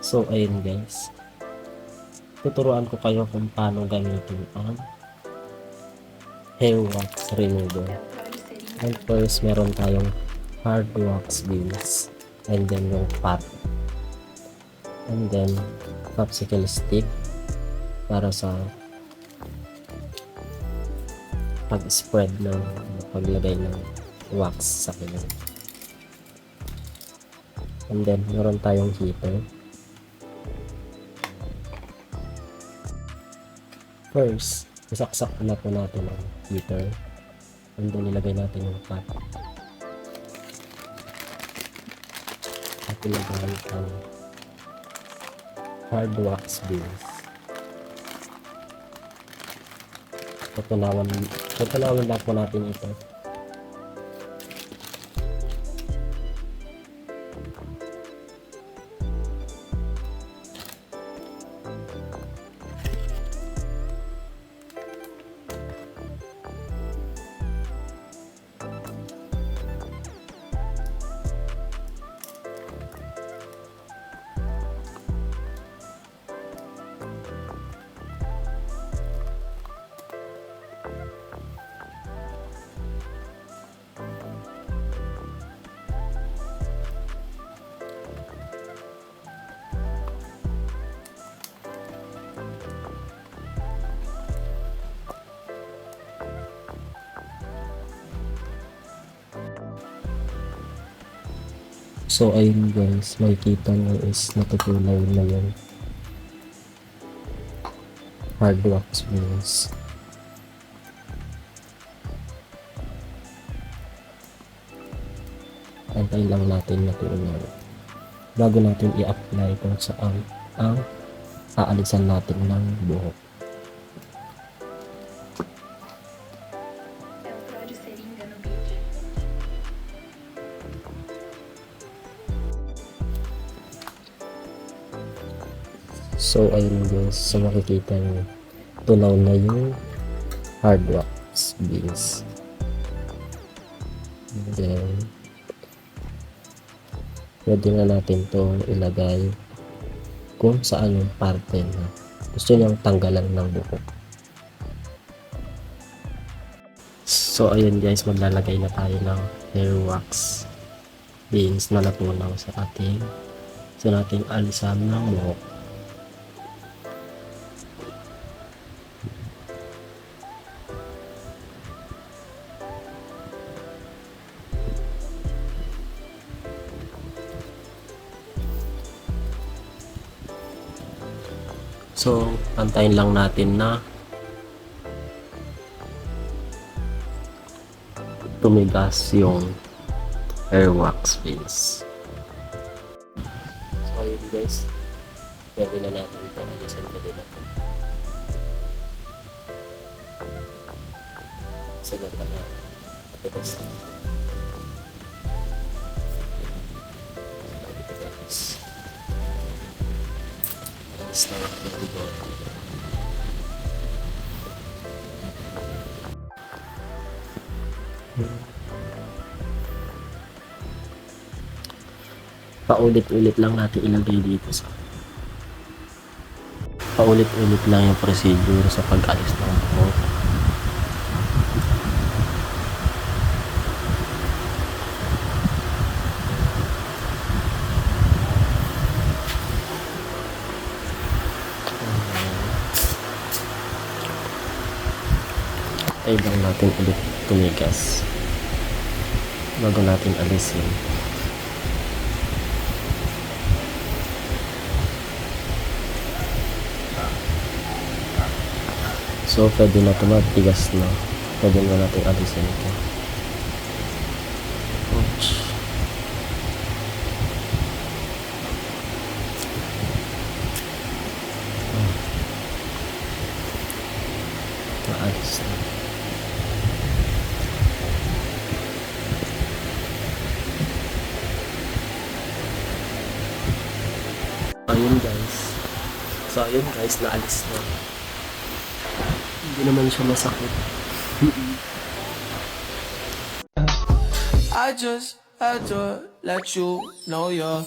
So ayun guys, tuturuan ko kayo kung paano gamitin ang hair wax remover. And first, meron tayong hard wax beans, and then yung pot, and then popsicle stick para sa pag-spread ng paglagay ng wax sa kanya. And then meron tayong heater. First, isaksak na po natin ang heater, and then ilagay natin yung pot at ilagay ang hard wax beans. Tutunawan lang po natin ito. So ayun guys, makikita nyo is natutunaw na yung hard wax beans. Antayin lang natin natutunaw bago natin i-apply kung saan ang aalisan natin ng buhok. So ayun guys, so makikita nyo tunaw na yung hard wax beans. And then pwede na natin to ilagay kung saan yung parte na gusto nyang tanggalan ng buhok. So ayun guys, maglalagay na tayo ng hair wax beans na natunaw sa ating alisan ng buhok. So, antayin lang natin na tumigas yung hair wax beans. So, ayun guys, pwede na natin ito. Alisan pwede natin. Sagot na na. Tapos start with the paulit-ulit lang natin ilagay dito sa paulit-ulit lang yung procedure sa pag-alis ng buhok. Ay lang natin ulit tumigas bago natin alisin. So pwede na tumatigas na, pwede na natin alisin ito. Ouch. Naalis na. Ayun guys. So ayun guys, naalis na. Hindi naman siya masakit. I just had to let you know you're